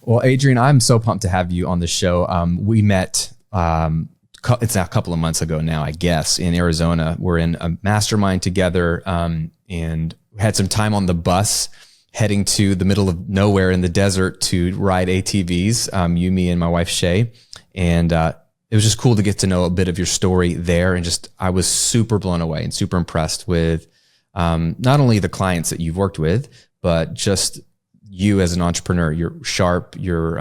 Well, Adrienne, I'm so pumped to have you on the show. We met, it's a couple of months ago now, I guess, in Arizona. We're in a mastermind together, and we had some time on the bus heading to the middle of nowhere in the desert to ride ATVs, you, me, and my wife, Shay. And it was just cool to get to know a bit of your story there. And I was super blown away and super impressed with not only the clients that you've worked with, but just you as an entrepreneur. You're sharp, you're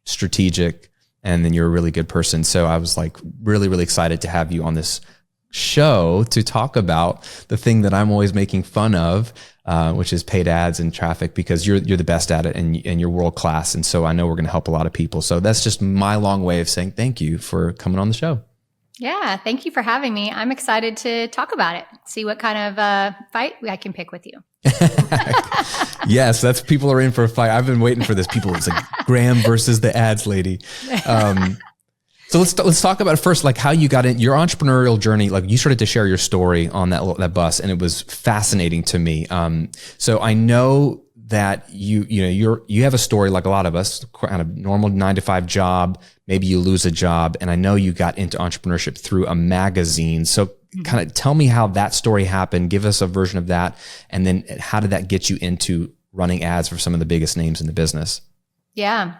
strategic, and then you're a really good person. So I was like really, really excited to have you on this show to talk about the thing that I'm always making fun of, which is paid ads and traffic, because you're the best at it and you're world class. And so I know we're going to help a lot of people. So that's just my long way of saying thank you for coming on the show. Yeah, thank you for having me. I'm excited to talk about it. See what kind of fight I can pick with you. Yes, that's people are in for a fight. I've been waiting for this. People, it's like Graham versus the ads lady. So let's talk about first, like how you got in your entrepreneurial journey. Like you started to share your story on that bus, and it was fascinating to me. So I know that you have a story like a lot of us, kind of normal 9-to-5 job. Maybe you lose a job, and I know you got into entrepreneurship through a magazine. So kind of tell me how that story happened. Give us a version of that, and then how did that get you into running ads for some of the biggest names in the business? Yeah.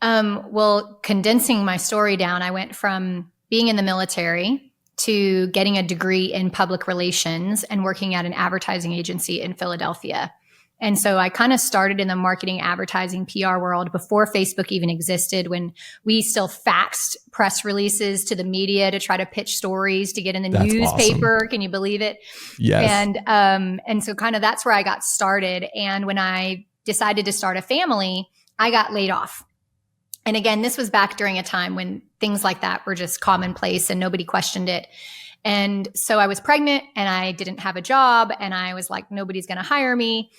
Well, condensing my story down, I went from being in the military to getting a degree in public relations and working at an advertising agency in Philadelphia. And so I kind of started in the marketing, advertising, PR world before Facebook even existed, when we still faxed press releases to the media to try to pitch stories to get in the newspaper. Awesome. Can you believe it? Yes. And so kind of that's where I got started. And when I decided to start a family, I got laid off. And again, this was back during a time when things like that were just commonplace and nobody questioned it. And so I was pregnant and I didn't have a job, and I was like, nobody's going to hire me.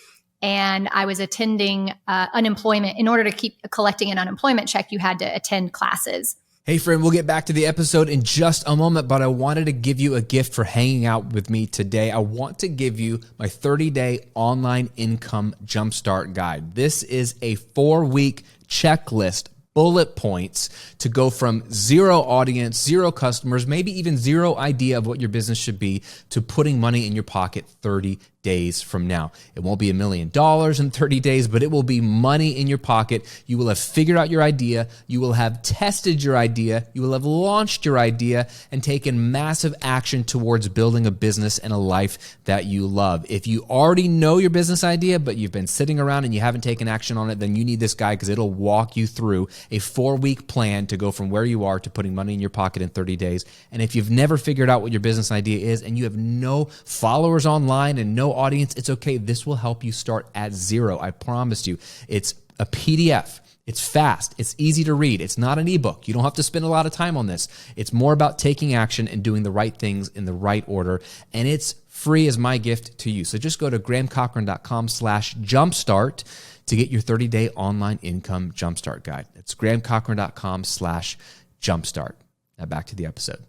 And I was attending unemployment. In order to keep collecting an unemployment check, you had to attend classes. Hey friend, we'll get back to the episode in just a moment, but I wanted to give you a gift for hanging out with me today. I want to give you my 30-day online income jumpstart guide. This is a 4-week checklist, bullet points to go from zero audience, zero customers, maybe even zero idea of what your business should be, to putting money in your pocket 30 days from now. It won't be $1 million in 30 days, but it will be money in your pocket. You will have figured out your idea. You will have tested your idea. You will have launched your idea and taken massive action towards building a business and a life that you love. If you already know your business idea, but you've been sitting around and you haven't taken action on it, then you need this guide, because it'll walk you through a 4-week plan to go from where you are to putting money in your pocket in 30 days. And if you've never figured out what your business idea is and you have no followers online and no audience, it's okay. This will help you start at zero. I promise you. It's a PDF. It's fast. It's easy to read. It's not an ebook. You don't have to spend a lot of time on this. It's more about taking action and doing the right things in the right order. And it's free as my gift to you. So just go to grahamcochran.com/jumpstart to get your 30-day online income jumpstart guide. It's grahamcochran.com/jumpstart. Now back to the episode.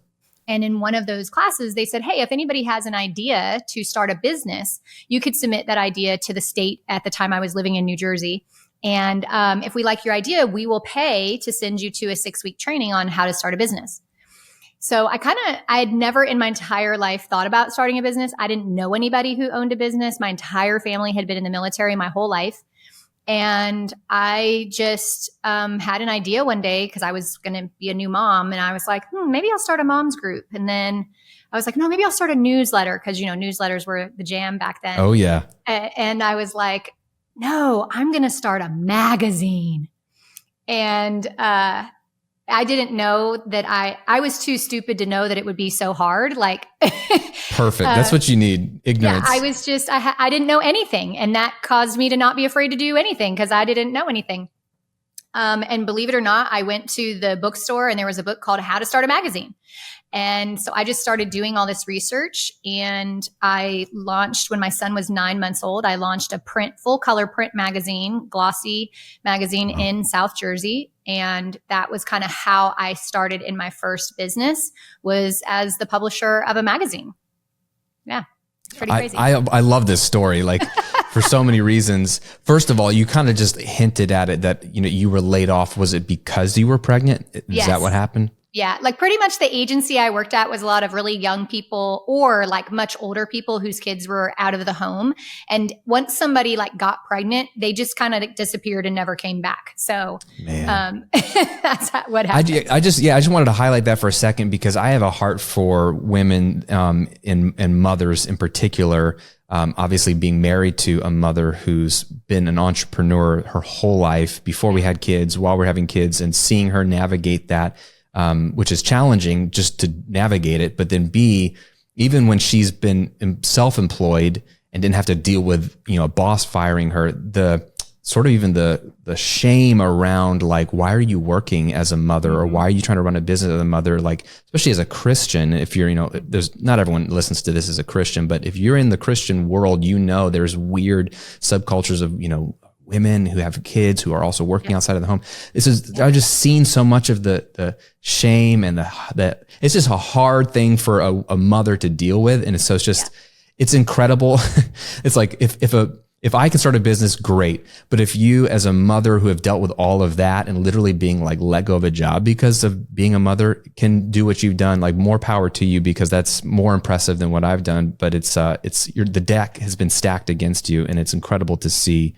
And in one of those classes, they said, hey, if anybody has an idea to start a business, you could submit that idea to the state. At the time I was living in New Jersey. And if we like your idea, we will pay to send you to a 6-week training on how to start a business. So I had never in my entire life thought about starting a business. I didn't know anybody who owned a business. My entire family had been in the military my whole life. And I just had an idea one day, because I was going to be a new mom. And I was like, maybe I'll start a mom's group. And then I was like, no, maybe I'll start a newsletter, because, newsletters were the jam back then. Oh, yeah. And I was like, no, I'm going to start a magazine. And I didn't know that I was too stupid to know that it would be so hard. Like, perfect. That's what you need. Ignorance. Yeah, I was just, I didn't know anything. And that caused me to not be afraid to do anything, because I didn't know anything. And believe it or not, I went to the bookstore and there was a book called How to Start a Magazine. And so I just started doing all this research, and I launched, when my son was 9 months old, I launched a full color print magazine, glossy magazine in South Jersey. And that was kind of how I started in my first business, was as the publisher of a magazine. Yeah. It's pretty crazy. I love this story. Like for so many reasons. First of all, you kind of just hinted at it that, you were laid off. Was it because you were pregnant? Is Yes. that what happened? Yeah, like pretty much the agency I worked at was a lot of really young people or like much older people whose kids were out of the home. And once somebody like got pregnant, they just kind of disappeared and never came back. So that's what happened. I just wanted to highlight that for a second because I have a heart for women and mothers in particular. Obviously being married to a mother who's been an entrepreneur her whole life before we had kids, while we're having kids, and seeing her navigate that. Which is challenging just to navigate it. But then B, even when she's been self-employed and didn't have to deal with, a boss firing her, the sort of even the shame around like, why are you working as a mother, or why are you trying to run a business as a mother? Like, especially as a Christian, if you're, there's not everyone listens to this as a Christian, but if you're in the Christian world, there's weird subcultures of, women who have kids who are also working outside of the home. I've just seen so much of the shame and the it's just a hard thing for a mother to deal with. And it's just, it's incredible. It's like, if I can start a business, great. But if you as a mother who have dealt with all of that and literally being like let go of a job because of being a mother can do what you've done, like more power to you, because that's more impressive than what I've done. But the deck has been stacked against you, and it's incredible to see.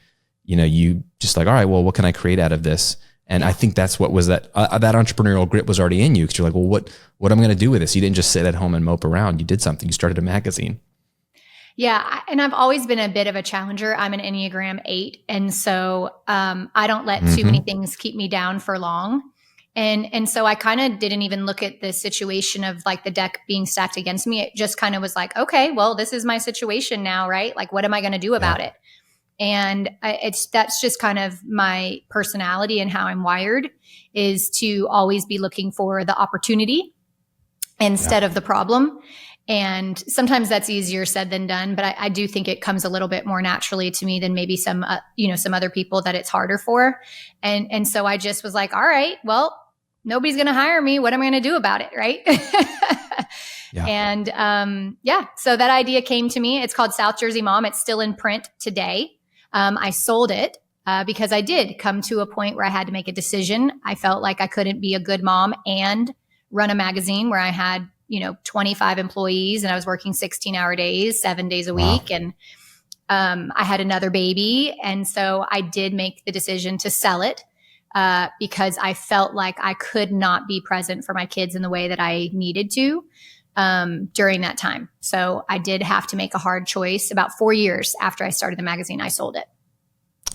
You just like, all right, well, what can I create out of this? And I think that's what was that entrepreneurial grit was already in you. Cause you're like, well, what am I going to do with this? You didn't just sit at home and mope around. You did something. You started a magazine. Yeah. And I've always been a bit of a challenger. I'm an Enneagram 8. And so, I don't let too many things keep me down for long. And so I kind of didn't even look at the situation of like the deck being stacked against me. It just kind of was like, okay, well, this is my situation now, right? Like, what am I going to do about it? And that's just kind of my personality and how I'm wired, is to always be looking for the opportunity instead of the problem. And sometimes that's easier said than done, but I do think it comes a little bit more naturally to me than maybe some other people that it's harder for. And so I just was like, all right, well, nobody's going to hire me. What am I going to do about it? Right. And so that idea came to me. It's called South Jersey Mom. It's still in print today. I sold it because I did come to a point where I had to make a decision. I felt like I couldn't be a good mom and run a magazine where I had, 25 employees and I was working 16-hour days, 7 days a week. And I had another baby. And so I did make the decision to sell it because I felt like I could not be present for my kids in the way that I needed to during that time. So I did have to make a hard choice. About 4 years after I started the magazine, I sold it.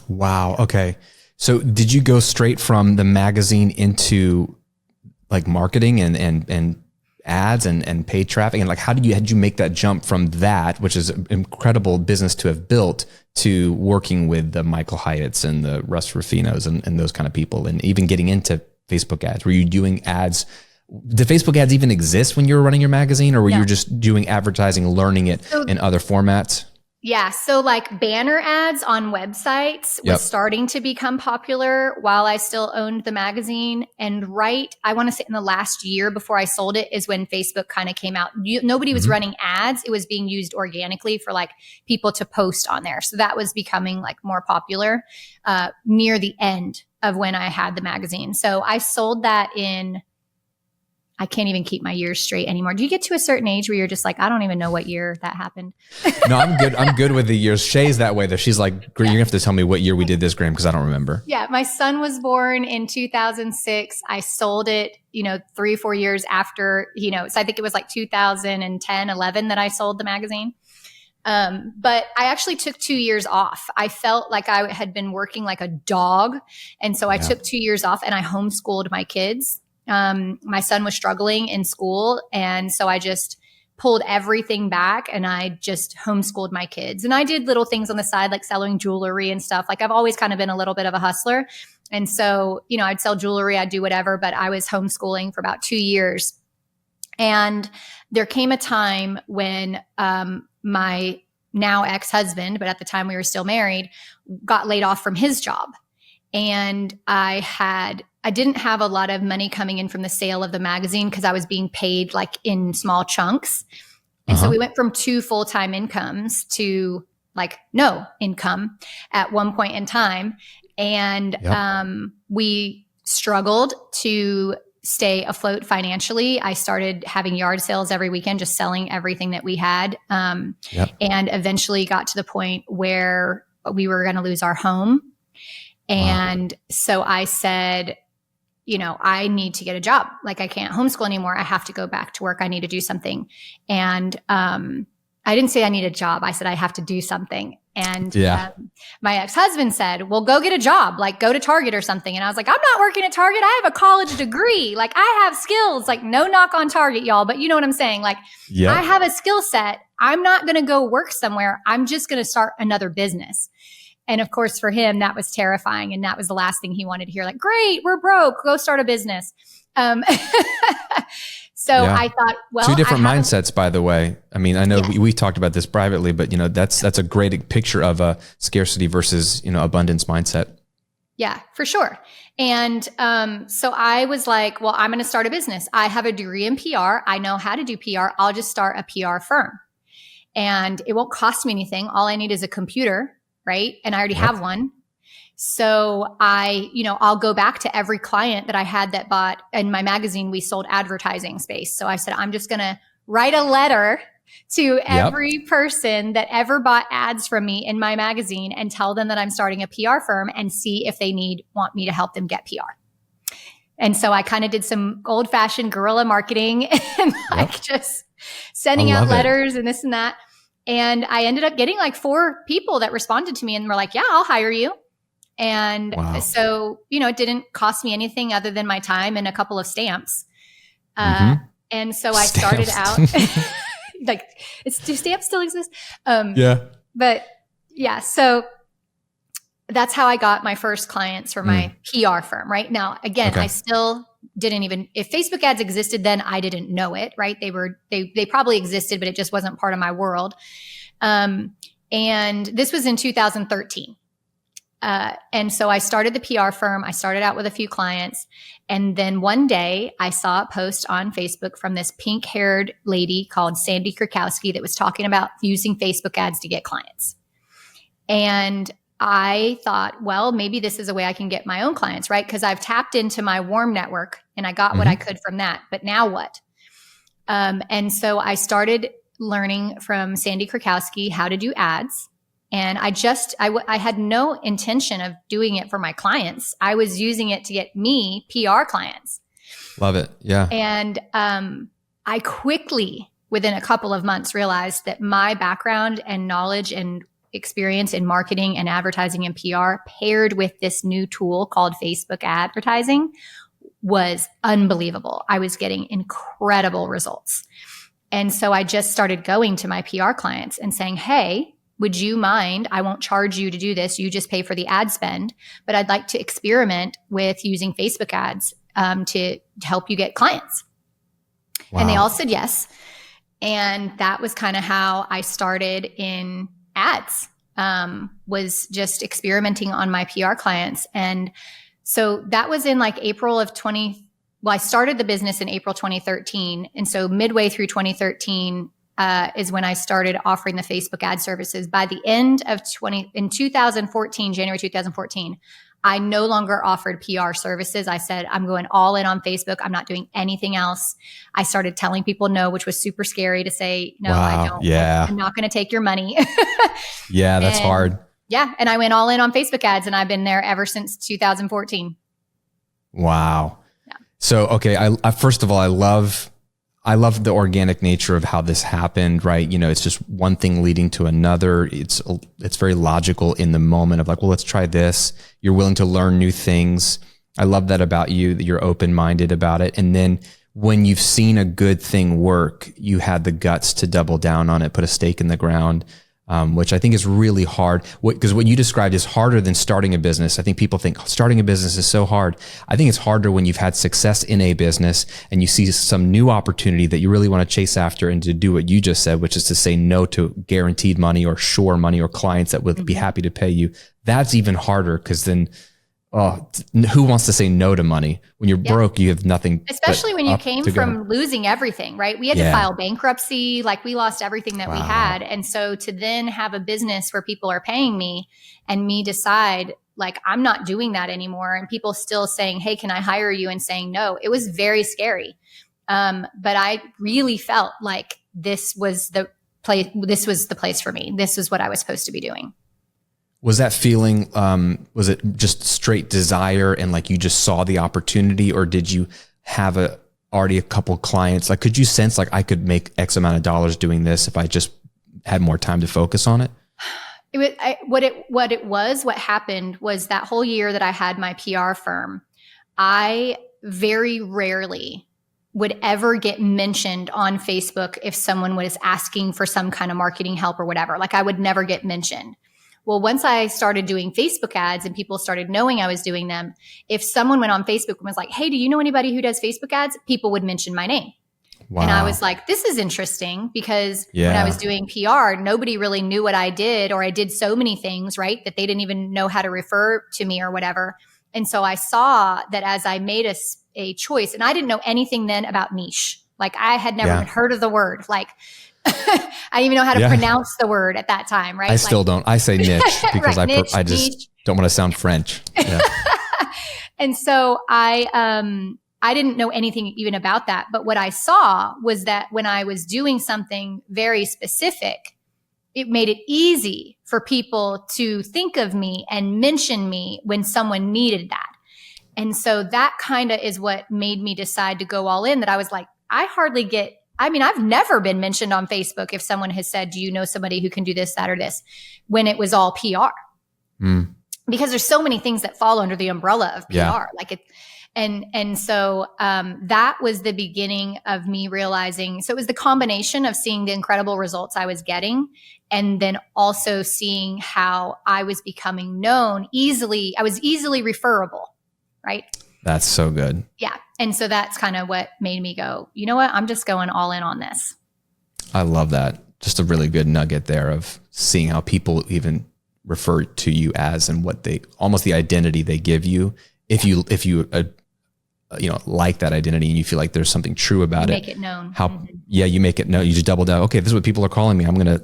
Wow. Okay. So did you go straight from the magazine into like marketing and ads and paid traffic? And like, had you make that jump from that, which is an incredible business to have built, to working with the Michael Hyatts and the Russ Rufinos and those kind of people, and even getting into Facebook ads? Were you doing ads? Did Facebook ads even exist when you were running your magazine, or were you just doing advertising, learning it in other formats? Yeah. So like banner ads on websites was starting to become popular while I still owned the magazine. And I want to say in the last year before I sold it is when Facebook kind of came out. Nobody was running ads. It was being used organically for like people to post on there. So that was becoming like more popular near the end of when I had the magazine. So I sold that I can't even keep my years straight anymore. Do you get to a certain age where you're just like, I don't even know what year that happened? No, I'm good. I'm good with the years. Shay's that way though. She's like, you're gonna have to tell me what year we did this, Graham, because I don't remember. Yeah. My son was born in 2006. I sold it, 3 or 4 years after, so I think it was like 2010, 11 that I sold the magazine. But I actually took 2 years off. I felt like I had been working like a dog. And so I took 2 years off and I homeschooled my kids. My son was struggling in school. And so I just pulled everything back and I just homeschooled my kids. And I did little things on the side, like selling jewelry and stuff. Like I've always kind of been a little bit of a hustler. And so, I'd sell jewelry, I'd do whatever, but I was homeschooling for about 2 years. And there came a time when, my now ex-husband, but at the time we were still married, got laid off from his job. And I didn't have a lot of money coming in from the sale of the magazine because I was being paid like in small chunks. And so we went from 2 full-time incomes to like no income at one point in time. And we struggled to stay afloat financially. I started having yard sales every weekend, just selling everything that we had. And eventually got to the point where we were going to lose our home. And so I said, you know, I need to get a job. Like I can't homeschool anymore. I have to go back to work. I need to do something. And I didn't say I need a job. I said I have to do something. And my ex-husband said, well, go get a job, like go to Target or something. And I was like, I'm not working at Target. I have a college degree. Like I have skills, like no knock on Target, y'all. But you know what I'm saying? Like I have a skill set. I'm not going to go work somewhere. I'm just going to start another business. And of course, for him, that was terrifying. And that was the last thing he wanted to hear. Like, great, we're broke. Go start a business. So I thought, well, two different mindsets, by the way. I mean, I know we talked about this privately, but you know, that's a great picture of a scarcity versus, you know, abundance mindset. Yeah, for sure. And so I was like, well, I'm going to start a business. I have a degree in PR. I know how to do PR. I'll just start a PR firm. And it won't cost me anything. All I need is a computer, right? And I already have one. So I'll go back to every client that I had that bought. In my magazine, we sold advertising space. So I said, I'm just going to write a letter to every person that ever bought ads from me in my magazine and tell them that I'm starting a PR firm and see if they want me to help them get PR. And so I kind of did some old fashioned guerrilla marketing and just sending out letters and this and that. And I ended up getting like 4 people that responded to me and were like, yeah, I'll hire you. And so, you know, it didn't cost me anything other than my time and a couple of stamps. And so I started out like, do stamps still exist? But yeah, so that's how I got my first clients for my PR firm. Right now, again, I still didn't even, if Facebook ads existed then, I didn't know it, right? They probably existed, but it just wasn't part of my world. And this was in 2013. And so I started the PR firm. I started out with a few clients. And then one day I saw a post on Facebook from this pink haired lady called Sandy Krakowski that was talking about using Facebook ads to get clients. And I thought, well, maybe this is a way I can get my own clients, right? Because I've tapped into my warm network and I got what I could from that. But now what? And so I started learning from Sandy Krakowski how to do ads. And I had no intention of doing it for my clients. I was using it to get me PR clients. Love it. Yeah. And I quickly, within a couple of months, realized that my background and knowledge and experience in marketing and advertising and PR paired with this new tool called Facebook advertising was unbelievable. I was getting incredible results. And so I just started going to my PR clients and saying, hey, would you mind? I won't charge you to do this. You just pay for the ad spend, but I'd like to experiment with using Facebook ads to help you get clients. Wow. And they all said yes. And that was kind of how I started in ads, was just experimenting on my PR clients. And so that was in like I started the business in April 2013. And so midway through 2013, is when I started offering the Facebook ad services. By the end of 2014, January 2014, I no longer offered PR services. I said, I'm going all in on Facebook. I'm not doing anything else. I started telling people no, which was super scary to say, no, I don't. Yeah. I'm not going to take your money. Yeah, that's hard. Yeah. And I went all in on Facebook ads and I've been there ever since 2014. Wow. Yeah. So, okay. I first of all, I love the organic nature of how this happened, right? You know, it's just one thing leading to another. It's very logical in the moment of like, well, let's try this. You're willing to learn new things. I love that about you, that you're open-minded about it. And then when you've seen a good thing work, you had the guts to double down on it, put a stake in the ground, which I think is really hard. Because what you described is harder than starting a business. I think people think starting a business is so hard. I think it's harder when you've had success in a business and you see some new opportunity that you really want to chase after and to do what you just said, which is to say no to guaranteed money or sure money or clients that would be happy to pay you. That's even harder because then Oh, who wants to say no to money? When you're broke, you have nothing. Especially when you came from losing everything, right? We had to file bankruptcy. Like we lost everything that we had. And so to then have a business where people are paying me and me decide like, I'm not doing that anymore. And people still saying, hey, can I hire you? And saying no, it was very scary. But I really felt like this was the place for me. This is what I was supposed to be doing. Was that feeling, was it just straight desire and like you just saw the opportunity, or did you have already a couple clients? Like, could you sense like I could make X amount of dollars doing this if I just had more time to focus on it? What happened was that whole year that I had my PR firm, I very rarely would ever get mentioned on Facebook if someone was asking for some kind of marketing help or whatever. Like I would never get mentioned. Well, once I started doing Facebook ads and people started knowing I was doing them, if someone went on Facebook and was like, hey, do you know anybody who does Facebook ads? People would mention my name. Wow. And I was like, this is interesting because when I was doing PR, nobody really knew what I did, or I did so many things, right, that they didn't even know how to refer to me or whatever. And so I saw that as I made a choice, and I didn't know anything then about niche. Like I had never even heard of the word. Like I didn't even know how to pronounce the word at that time, right? I still don't. I say niche because right, I just don't want to sound French. Yeah. And so I didn't know anything even about that. But what I saw was that when I was doing something very specific, it made it easy for people to think of me and mention me when someone needed that. And so that kind of is what made me decide to go all in, that I was like, I've never been mentioned on Facebook if someone has said, do you know somebody who can do this, that, or this, when it was all PR. Because there's so many things that fall under the umbrella of PR. So that was the beginning of me realizing. So it was the combination of seeing the incredible results I was getting, and then also seeing how I was becoming known easily. I was easily referable, right? That's so good. Yeah. And so that's kind of what made me go, you know what? I'm just going all in on this. I love that. Just a really good nugget there of seeing how people even refer to you as, and what almost the identity they give you. If you like that identity and you feel like there's something true about it. Make it known. You make it known. You just double down. Okay, this is what people are calling me. I'm going to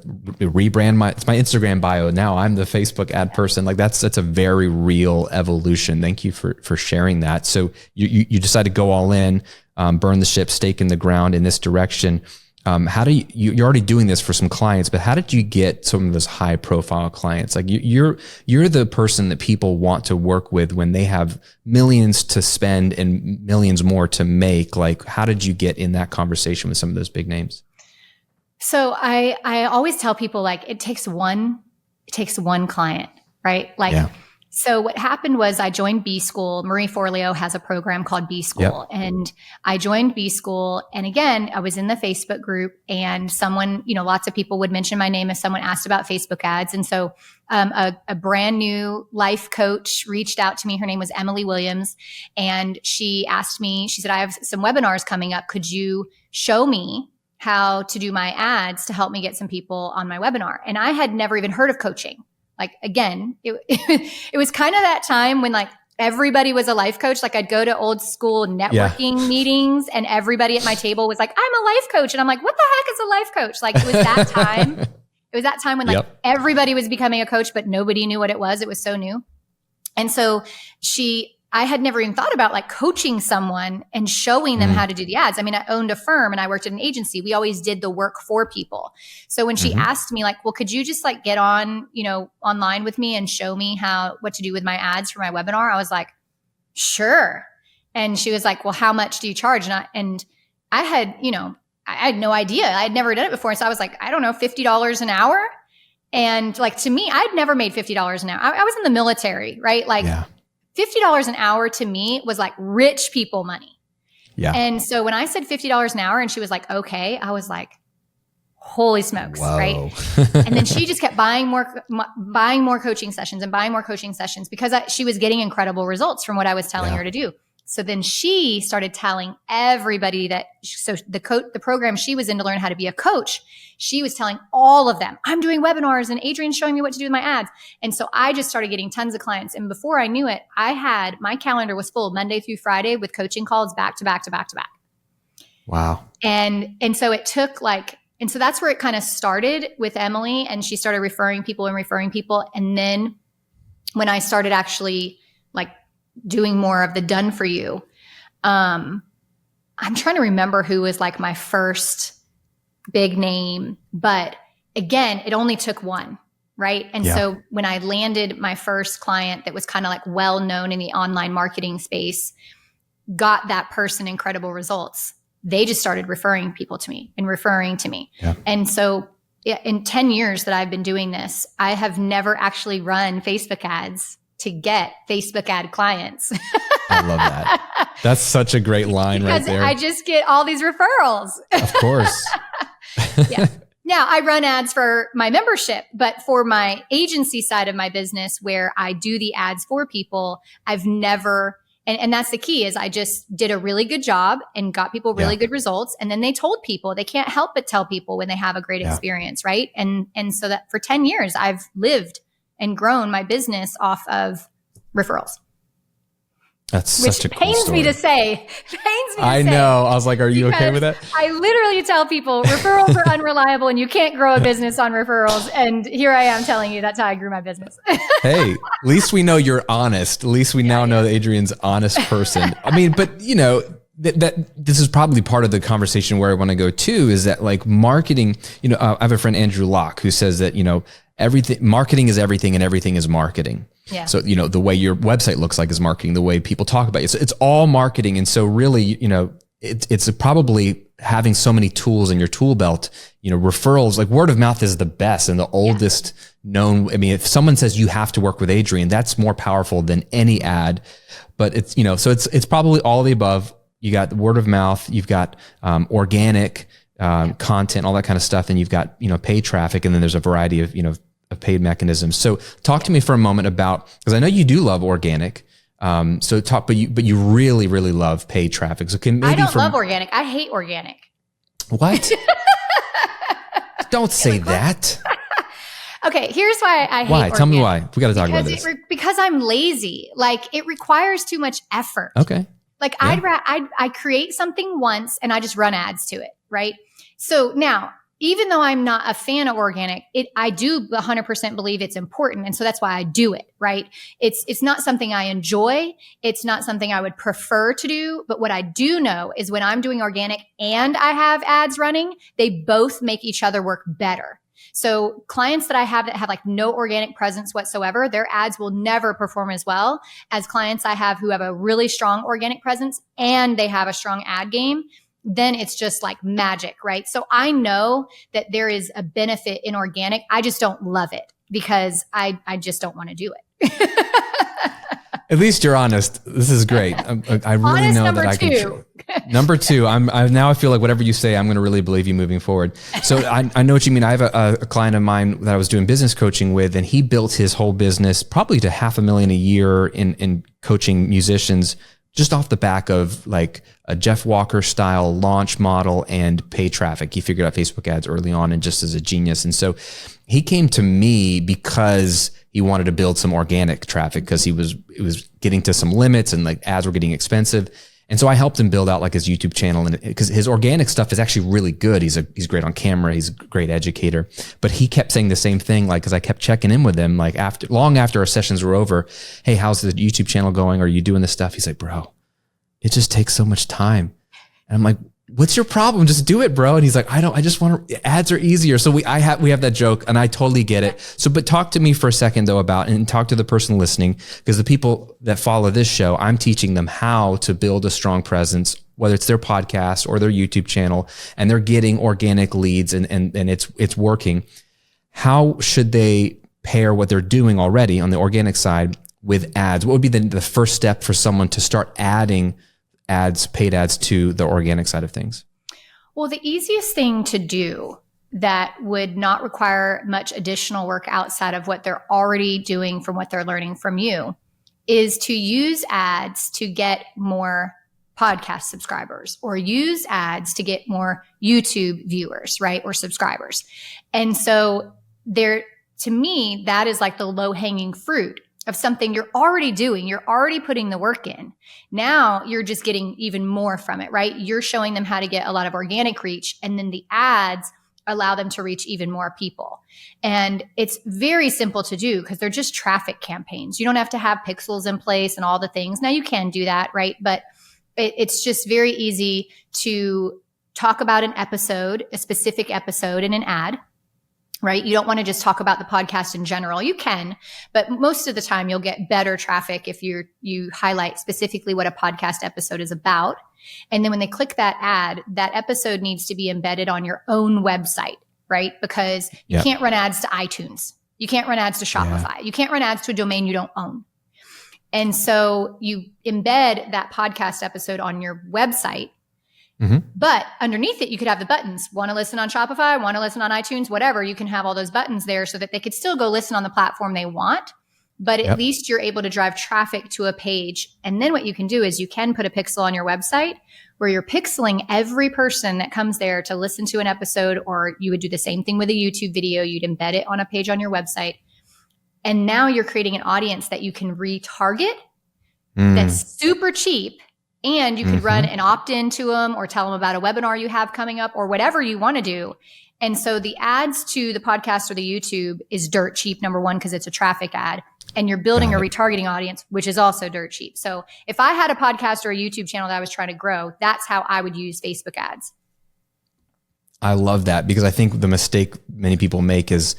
rebrand it's my Instagram bio. Now I'm the Facebook ad person. Like that's a very real evolution. Thank you for sharing that. So you decide to go all in, burn the ship, stake in the ground in this direction. How do you're already doing this for some clients, but how did you get some of those high profile clients? Like you're the person that people want to work with when they have millions to spend and millions more to make. Like, how did you get in that conversation with some of those big names? So I always tell people, like, it takes one client, right? Like, So what happened was I joined B School. Marie Forleo has a program called B School. And I joined B School. And again, I was in the Facebook group, and someone, lots of people would mention my name if someone asked about Facebook ads. And so a brand new life coach reached out to me. Her name was Emily Williams. And she asked me, she said, I have some webinars coming up. Could you show me how to do my ads to help me get some people on my webinar? And I had never even heard of coaching. Like, again, it was kind of that time when like everybody was a life coach. Like I'd go to old school networking meetings, and everybody at my table was like, I'm a life coach. And I'm like, what the heck is a life coach? Like it was that time. It was that time when like everybody was becoming a coach, but nobody knew what it was. It was so new. And so I had never even thought about like coaching someone and showing them how to do the ads. I mean, I owned a firm and I worked at an agency. We always did the work for people. So when she asked me like, well, could you just like get on, online with me and show me what to do with my ads for my webinar? I was like, sure. And she was like, well, how much do you charge? And I had, I had no idea. I had never done it before. So I was like, I don't know, $50 an hour. And like, to me, I'd never made $50 an hour. I was in the military, right? Like, $50 an hour to me was like rich people money. Yeah. And so when I said $50 an hour and she was like, okay, I was like, holy smokes. Whoa. Right. And then she just kept buying more coaching sessions and buying more coaching sessions because she was getting incredible results from what I was telling her to do. So then she started telling everybody the program she was in to learn how to be a coach, she was telling all of them, I'm doing webinars and Adrienne's showing me what to do with my ads. And so I just started getting tons of clients. And before I knew it, my calendar was full Monday through Friday with coaching calls back to back to back to back. Wow. And so it took and so that's where it kind of started with Emily, and she started referring people. And then when I started actually doing more of the done for you, I'm trying to remember who was my first big name, but again, it only took one, right? And so when I landed my first client that was kind of well known in the online marketing space, got that person incredible results, they just started referring people to me and referring to me. Yeah. And so in 10 years that I've been doing this, I have never actually run Facebook ads to get Facebook ad clients. I love that. That's such a great line right there. I just get all these referrals. Of course. Yeah. Now I run ads for my membership, but for my agency side of my business where I do the ads for people, I've never, and that's the key, is I just did a really good job and got people really good results. And then they told people. They can't help but tell people when they have a great experience, right? And so that for 10 years, I've lived and grown my business off of referrals. That's such a cool pains story. Me to say. I know. I was like, are you okay with that? I literally tell people referrals are unreliable and you can't grow a business on referrals. And here I am telling you that's how I grew my business. Hey, at least we know you're honest. At least we now know that Adrienne's an honest person. I mean, but that this is probably part of the conversation where I want to go to, is that marketing, I have a friend, Andrew Locke, who says that, marketing is everything and everything is marketing. Yeah. So, the way your website looks like is marketing, the way people talk about you. So it's all marketing. And so really, it's probably having so many tools in your tool belt, referrals, word of mouth is the best and the oldest known. I mean, if someone says you have to work with Adrienne, that's more powerful than any ad, but it's, so it's probably all of the above. You got the word of mouth, you've got organic content, all that kind of stuff. And you've got, paid traffic. And then there's a variety of, of paid mechanisms. So talk to me for a moment about, because I know you do love organic. But you really, really love paid traffic. So I don't love organic. I hate organic. What? Don't say that. Okay, here's why I hate Why? organic. Tell me why. We got to talk about this. Because I'm lazy. It requires too much effort. Okay. I create something once and I just run ads to it, right? So now, even though I'm not a fan of organic, I do 100% believe it's important. And so that's why I do it, right? It's not something I enjoy. It's not something I would prefer to do. But what I do know is when I'm doing organic and I have ads running, they both make each other work better. So clients that I have that have no organic presence whatsoever, their ads will never perform as well as clients I have who have a really strong organic presence and they have a strong ad game. Then it's just magic, right? So I know that there is a benefit in organic. I just don't love it because I just don't want to do it. At least you're honest. This is great. I really honest know that I can. Number two, now I feel like whatever you say, I'm going to really believe you moving forward. So I know what you mean. I have a client of mine that I was doing business coaching with, and he built his whole business probably to $500,000 a year in coaching musicians, just off the back of a Jeff Walker style launch model and pay traffic. He figured out Facebook ads early on and just as a genius. And so he came to me because he wanted to build some organic traffic because it was getting to some limits and ads were getting expensive. And so I helped him build out his YouTube channel, and because his organic stuff is actually really good. He's great on camera. He's a great educator, but he kept saying the same thing. Cause I kept checking in with him, long after our sessions were over. Hey, how's the YouTube channel going? Are you doing this stuff? He's like, bro, it just takes so much time. And I'm like, what's your problem? Just do it, bro. And he's like, I just want to, ads are easier. So we have that joke and I totally get it. So, but talk to me for a second though and talk to the person listening, because the people that follow this show, I'm teaching them how to build a strong presence, whether it's their podcast or their YouTube channel, and they're getting organic leads and it's working. How should they pair what they're doing already on the organic side with ads? What would be the first step for someone to start adding paid ads to the organic side of things? Well, the easiest thing to do that would not require much additional work outside of what they're already doing from what they're learning from you is to use ads to get more podcast subscribers, or use ads to get more YouTube viewers, right? Or subscribers. And so to me, that is like the low hanging fruit of something you're already doing. You're already putting the work in. Now you're just getting even more from it, right? You're showing them how to get a lot of organic reach, and then the ads allow them to reach even more people. And it's very simple to do because they're just traffic campaigns. You don't have to have pixels in place and all the things. Now you can do that, right? But it's just very easy to talk about an episode, a specific episode in an ad, right? You don't want to just talk about the podcast in general. You can, but most of the time you'll get better traffic if you highlight specifically what a podcast episode is about. And then when they click that ad, that episode needs to be embedded on your own website, right? Because you can't run ads to iTunes. You can't run ads to Shopify. You can't run ads to a domain you don't own. And so you embed that podcast episode on your website. But underneath it, you could have the buttons. Want to listen on Shopify, want to listen on iTunes, whatever. You can have all those buttons there so that they could still go listen on the platform they want. But at least you're able to drive traffic to a page. And then what you can do is you can put a pixel on your website where you're pixeling every person that comes there to listen to an episode, or you would do the same thing with a YouTube video. You'd embed it on a page on your website. And now you're creating an audience that you can retarget that's super cheap. And you could run an opt-in to them, or tell them about a webinar you have coming up, or whatever you want to do. And so the ads to the podcast or the YouTube is dirt cheap, number one, because it's a traffic ad. And you're building a retargeting audience, which is also dirt cheap. So if I had a podcast or a YouTube channel that I was trying to grow, that's how I would use Facebook ads. I love that, because I think the mistake many people make is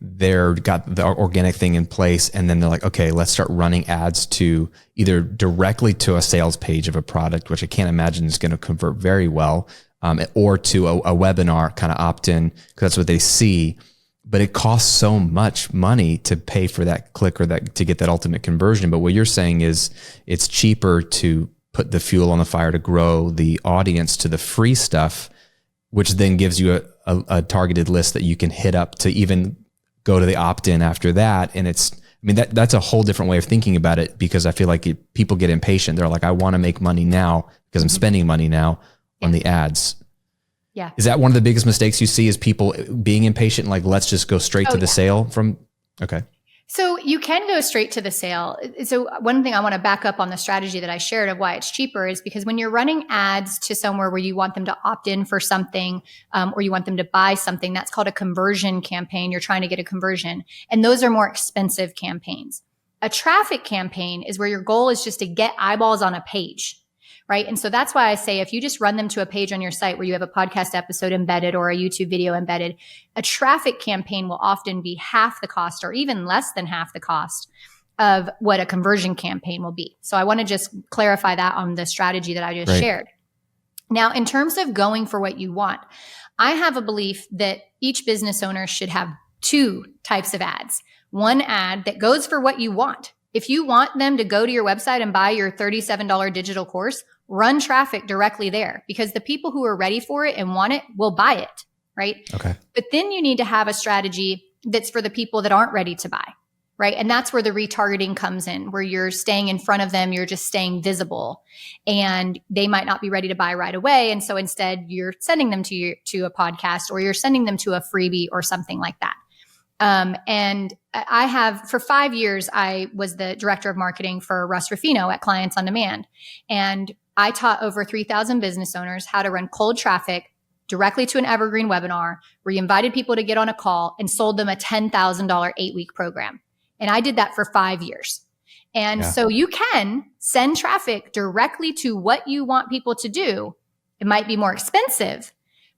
they're got the organic thing in place, and then they're like, okay, let's start running ads to either directly to a sales page of a product, which I can't imagine is going to convert very well, or to a webinar kind of opt-in, because that's what they see. But it costs so much money to pay for that click or that to get that ultimate conversion. But what you're saying is it's cheaper to put the fuel on the fire to grow the audience to the free stuff, which then gives you a targeted list that you can hit up to even go to the opt-in after that. And that's a whole different way of thinking about it, because I feel like people get impatient. They're like, I want to make money now because I'm spending money now on the ads. Yeah. Is that one of the biggest mistakes you see, is people being impatient? Like, let's just go straight to the sale from, okay. So you can go straight to the sale. So one thing I want to back up on the strategy that I shared of why it's cheaper is because when you're running ads to somewhere where you want them to opt in for something, or you want them to buy something, that's called a conversion campaign. You're trying to get a conversion. And those are more expensive campaigns. A traffic campaign is where your goal is just to get eyeballs on a page, right? And so that's why I say, if you just run them to a page on your site where you have a podcast episode embedded or a YouTube video embedded, a traffic campaign will often be half the cost, or even less than half the cost of what a conversion campaign will be. So I want to just clarify that on the strategy that I just shared. Now, in terms of going for what you want, I have a belief that each business owner should have two types of ads. One ad that goes for what you want. If you want them to go to your website and buy your $37 digital course, run traffic directly there, because the people who are ready for it and want it will buy it, right? Okay. But then you need to have a strategy that's for the people that aren't ready to buy, right? And that's where the retargeting comes in, where you're staying in front of them, you're just staying visible, and they might not be ready to buy right away. And so instead you're sending them to a podcast, or you're sending them to a freebie or something like that. And I have, for 5 years, I was the director of marketing for Russ Ruffino at Clients on Demand. And I taught over 3,000 business owners how to run cold traffic directly to an evergreen webinar where you invited people to get on a call and sold them a $10,000 8-week program. And I did that for 5 years. And so you can send traffic directly to what you want people to do. It might be more expensive,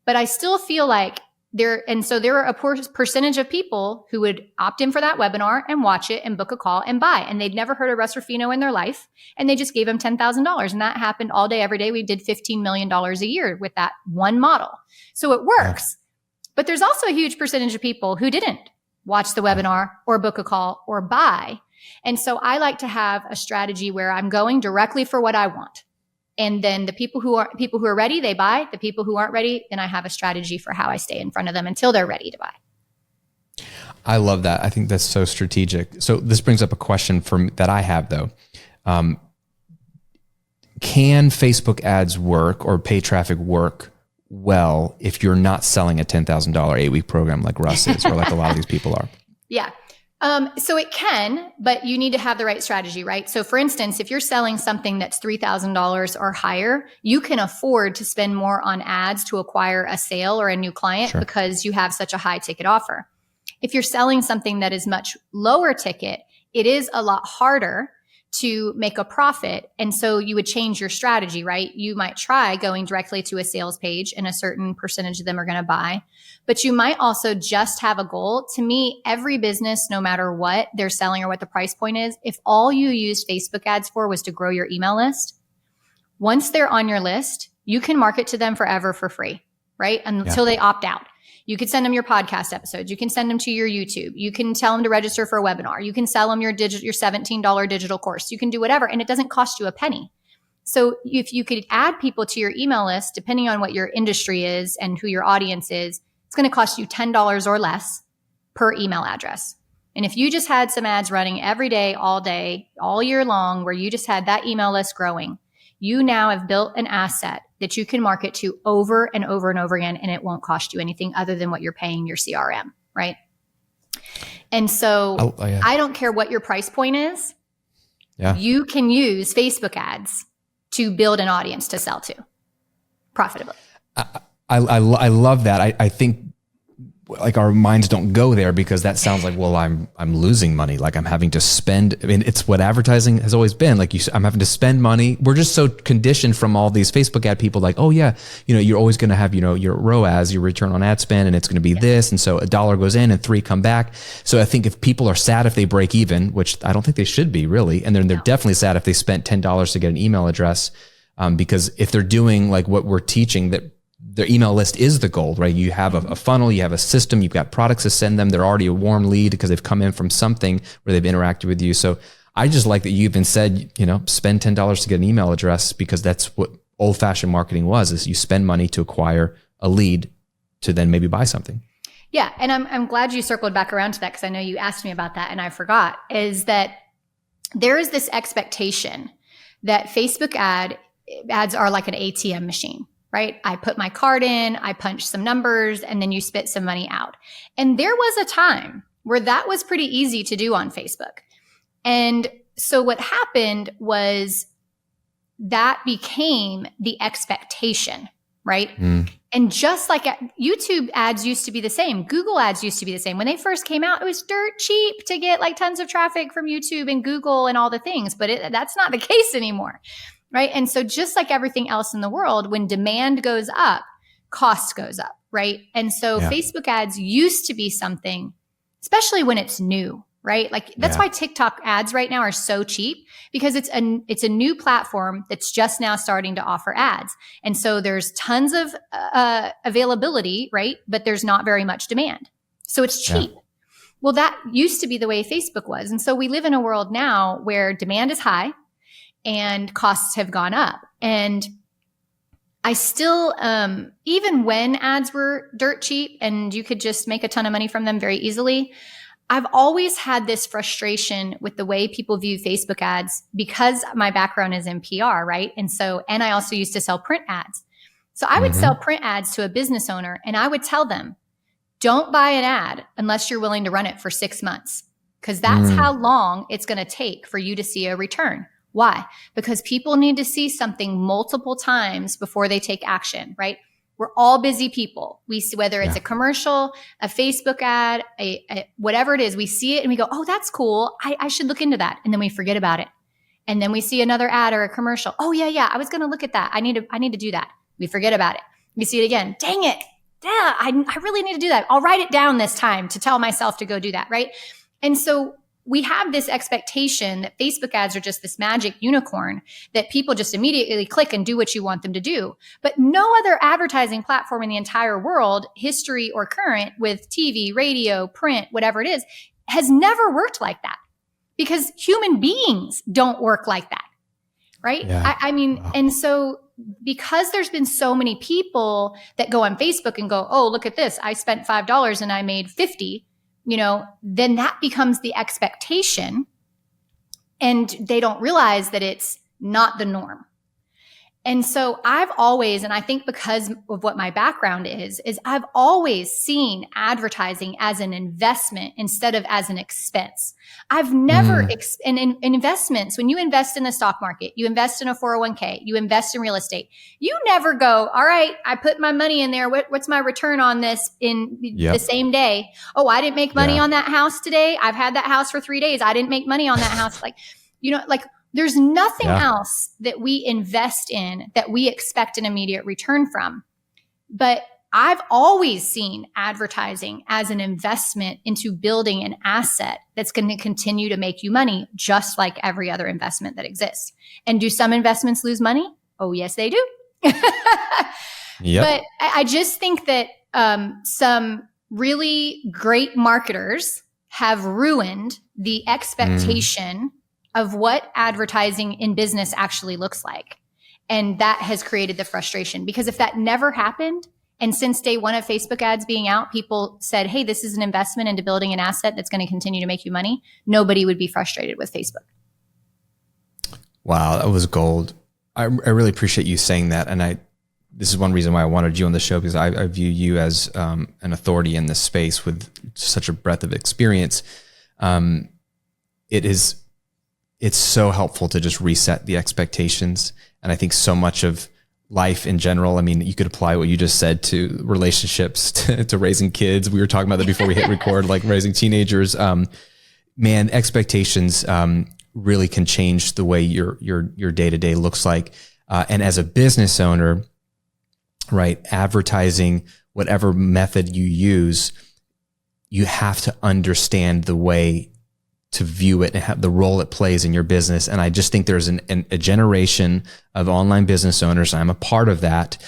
but I still feel like there are a percentage of people who would opt in for that webinar and watch it and book a call and buy. And they'd never heard of Russ Ruffino in their life. And they just gave him $10,000. And that happened all day, every day. We did $15 million a year with that one model. So it works. But there's also a huge percentage of people who didn't watch the webinar or book a call or buy. And so I like to have a strategy where I'm going directly for what I want. And then the people who are ready, they buy. The people who aren't ready, then I have a strategy for how I stay in front of them until they're ready to buy. I love that. I think that's so strategic. So this brings up a question that I have, though. Can Facebook ads work or paid traffic work well if you're not selling a $10,000 8-week program like Russ is, or like a lot of these people are? Yeah. So it can, but you need to have the right strategy, right? So for instance, if you're selling something that's $3,000 or higher, you can afford to spend more on ads to acquire a sale or a new client because you have such a high ticket offer. If you're selling something that is much lower ticket, it is a lot harder to make a profit. And so you would change your strategy, right? You might try going directly to a sales page and a certain percentage of them are going to buy, but you might also just have a goal. To me, every business, no matter what they're selling or what the price point is, if all you used Facebook ads for was to grow your email list, once they're on your list, you can market to them forever for free, right? Until they opt out. You could send them your podcast episodes. You can send them to your YouTube. You can tell them to register for a webinar. You can sell them your $17 digital course. You can do whatever, and it doesn't cost you a penny. So if you could add people to your email list, depending on what your industry is and who your audience is, it's going to cost you $10 or less per email address. And if you just had some ads running every day, all year long, where you just had that email list growing, you now have built an asset that you can market to over and over and over again, and it won't cost you anything other than what you're paying your CRM, right? And so I don't care what your price point is. Yeah. You can use Facebook ads to build an audience to sell to profitably. I love that. I think like our minds don't go there because that sounds like, well, I'm losing money. Like I'm having to spend. I mean, it's what advertising has always been. Like I'm having to spend money. We're just so conditioned from all these Facebook ad people. Like, oh yeah, you're always going to have, your ROAS, your return on ad spend, and it's going to be this. And so $1 goes in and 3 come back. So I think if people are sad if they break even, which I don't think they should be really, and then they're definitely sad if they spent $10 to get an email address, because if they're doing like what we're teaching, that their email list is the gold, right? You have a funnel, you have a system, you've got products to send them. They're already a warm lead because they've come in from something where they've interacted with you. So I just like that you even said, spend $10 to get an email address, because that's what old fashioned marketing was, is you spend money to acquire a lead to then maybe buy something. Yeah. And I'm glad you circled back around to that, because I know you asked me about that and I forgot, is that there is this expectation that Facebook ads are like an ATM machine. Right? I put my card in, I punch some numbers, and then you spit some money out. And there was a time where that was pretty easy to do on Facebook. And so what happened was that became the expectation, right? And just like YouTube ads used to be the same, Google ads used to be the same. When they first came out, it was dirt cheap to get like tons of traffic from YouTube and Google and all the things, but that's not the case anymore. Right. And so just like everything else in the world, when demand goes up, cost goes up. Right. And so Facebook ads used to be something, especially when it's new. Right. Like that's why TikTok ads right now are so cheap, because it's a new platform that's just now starting to offer ads. And so there's tons of availability. Right. But there's not very much demand. So it's cheap. Yeah. Well, that used to be the way Facebook was. And so we live in a world now where demand is high and costs have gone up. And I still, even when ads were dirt cheap and you could just make a ton of money from them very easily, I've always had this frustration with the way people view Facebook ads, because my background is in PR, right? And I also used to sell print ads. So I would sell print ads to a business owner, and I would tell them, don't buy an ad unless you're willing to run it for 6 months, because that's how long it's going to take for you to see a return. Why? Because people need to see something multiple times before they take action, right? We're all busy people. We see, whether it's a commercial, a Facebook ad, whatever it is, we see it and we go, oh, that's cool. I should look into that. And then we forget about it. And then we see another ad or a commercial. Oh yeah. I was going to look at that. I need to do that. We forget about it. We see it again. Dang it. Yeah, I really need to do that. I'll write it down this time to tell myself to go do that, right? And so we have this expectation that Facebook ads are just this magic unicorn that people just immediately click and do what you want them to do. But no other advertising platform in the entire world, history or current, with TV, radio, print, whatever it is, has never worked like that, because human beings don't work like that, right? Yeah. I mean, and so because there's been so many people that go on Facebook and go, oh, look at this, I spent $5 and I made 50, then that becomes the expectation. And they don't realize that it's not the norm. And so I've always, and I think because of what my background is I've always seen advertising as an investment instead of as an expense. I've never, in investments, when you invest in the stock market, you invest in a 401k, you invest in real estate, you never go, all right, I put my money in there. What's my return on this in the same day? Oh, I didn't make money on that house today. I've had that house for 3 days. I didn't make money on that house. There's nothing else that we invest in that we expect an immediate return from. But I've always seen advertising as an investment into building an asset that's going to continue to make you money, just like every other investment that exists. And do some investments lose money? Oh, yes, they do. But I just think that some really great marketers have ruined the expectation of what advertising in business actually looks like. And that has created the frustration, because if that never happened, and since day one of Facebook ads being out, people said, hey, this is an investment into building an asset that's going to continue to make you money, nobody would be frustrated with Facebook. Wow, that was gold. I really appreciate you saying that. And this is one reason why I wanted you on the show, because I view you as an authority in this space with such a breadth of experience. It's so helpful to just reset the expectations. And I think so much of life in general, I mean, you could apply what you just said to relationships, to raising kids. We were talking about that before we hit record, like raising teenagers. Man, expectations really can change the way your day-to-day looks like. And as a business owner, right, advertising, whatever method you use, you have to understand the way to view it and have the role it plays in your business. And I just think there's a generation of online business owners, I'm a part of that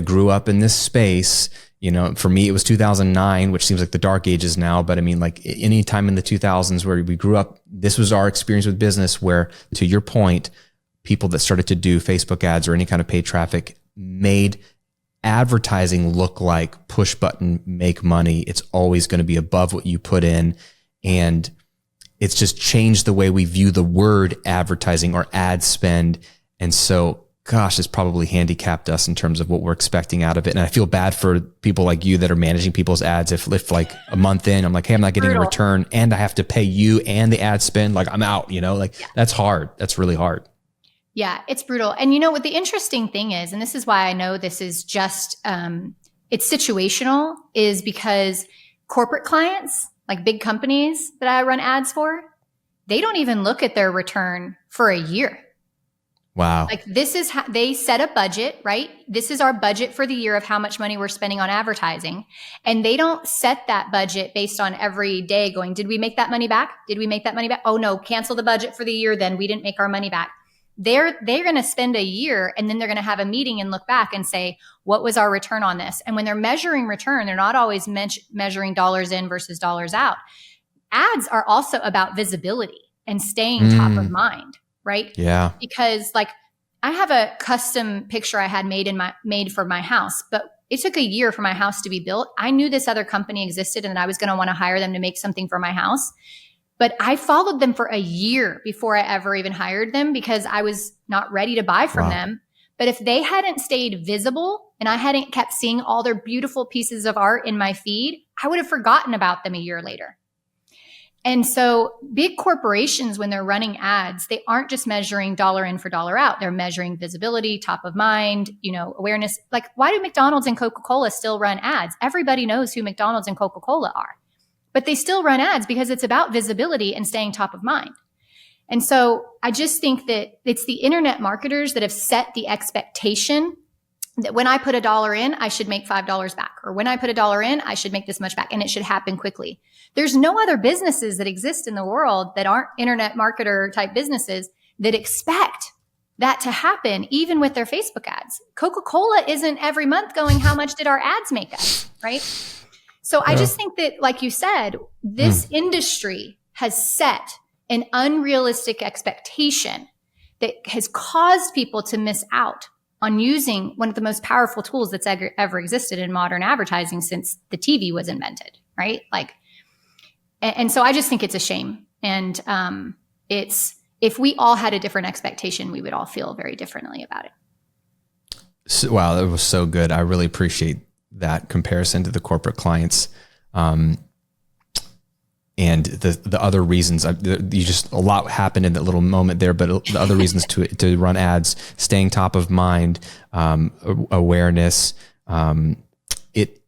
grew up in this space. You know, for me, it was 2009, which seems like the dark ages now. But I mean, like any time in the 2000s where we grew up, this was our experience with business, where, to your point, people that started to do Facebook ads or any kind of paid traffic made advertising look like push button, make money. It's always going to be above what you put in. And it's just changed the way we view the word advertising or ad spend. And so, gosh, it's probably handicapped us in terms of what we're expecting out of it. And I feel bad for people like you that are managing people's ads. If like a month in, I'm like, hey, I'm not getting a return and I have to pay you and the ad spend, like I'm out, That's hard. That's really hard. Yeah, it's brutal. And what the interesting thing is, and this is why I know this is just, it's situational, is because corporate clients, like big companies that I run ads for, they don't even look at their return for a year. Wow. Like this is how they set a budget, right? This is our budget for the year of how much money we're spending on advertising. And they don't set that budget based on every day going, did we make that money back? Did we make that money back? Oh no, cancel the budget for the year. Then we didn't make our money back. They're going to spend a year and then they're going to have a meeting and look back and say, what was our return on this? And when they're measuring return, they're not always measuring dollars in versus dollars out. Ads are also about visibility and staying top of mind, right? Yeah. Because like I have a custom picture I had made for my house, but it took a year for my house to be built. I knew this other company existed and I was going to want to hire them to make something for my house. But I followed them for a year before I ever even hired them because I was not ready to buy from them. But if they hadn't stayed visible and I hadn't kept seeing all their beautiful pieces of art in my feed, I would have forgotten about them a year later. And so big corporations, when they're running ads, they aren't just measuring dollar in for dollar out. They're measuring visibility, top of mind, awareness. Like, why do McDonald's and Coca-Cola still run ads? Everybody knows who McDonald's and Coca-Cola are. But they still run ads because it's about visibility and staying top of mind. And so I just think that it's the internet marketers that have set the expectation that when I put $1 in, I should make $5 back. Or when I put $1 in, I should make this much back. And it should happen quickly. There's no other businesses that exist in the world that aren't internet marketer type businesses that expect that to happen, even with their Facebook ads. Coca-Cola isn't every month going, how much did our ads make us, right? So I just think that, like you said, this industry has set an unrealistic expectation that has caused people to miss out on using one of the most powerful tools that's ever existed in modern advertising since the TV was invented, right? And so I just think it's a shame. And it's if we all had a different expectation, we would all feel very differently about it. So, wow, that was so good. I really appreciate that comparison to the corporate clients. And the other reasons, you just, a lot happened in that little moment there, but the other reasons to run ads, staying top of mind, awareness.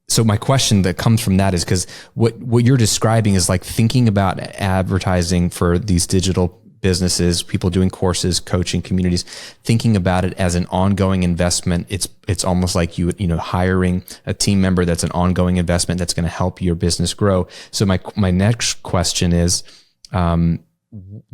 So my question that comes from that is, because what you're describing is like thinking about advertising for these digital businesses, people doing courses, coaching communities, thinking about it as an ongoing investment. It's almost like you hiring a team member that's an ongoing investment that's going to help your business grow. So my next question is,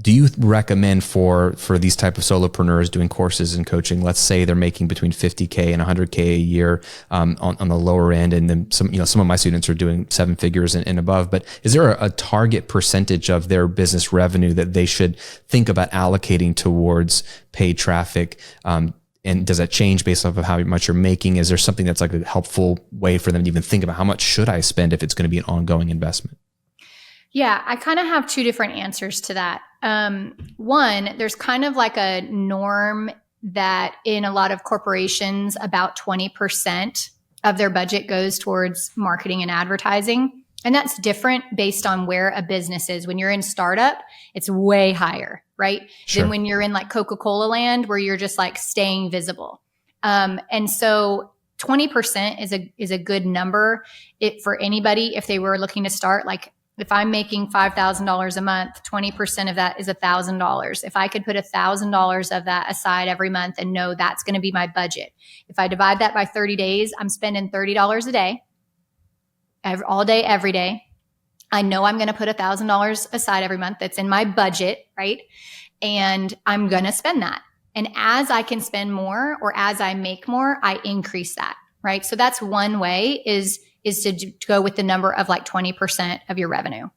do you recommend for these type of solopreneurs doing courses and coaching, let's say they're making between 50K and 100K a year on the lower end, and then some of my students are doing 7 figures and above, but is there a target percentage of their business revenue that they should think about allocating towards paid traffic? And does that change based off of how much you're making? Is there something that's like a helpful way for them to even think about how much should I spend if it's going to be an ongoing investment? Yeah, I kind of have 2 different answers to that. One, there's kind of like a norm that in a lot of corporations, about 20% of their budget goes towards marketing and advertising. And that's different based on where a business is. When you're in startup, it's way higher, right? Sure. Than when you're in like Coca-Cola land, where you're just like staying visible. And so 20% is a good number for anybody if they were looking to start. Like, if I'm making $5,000 a month, 20% of that is $1,000. If I could put $1,000 of that aside every month and know that's going to be my budget. If I divide that by 30 days, I'm spending $30 a day, all day, every day. I know I'm going to put $1,000 aside every month. That's in my budget, right? And I'm going to spend that. And as I can spend more, or as I make more, I increase that, right? So that's one way is to go with the number of like 20% of your revenue.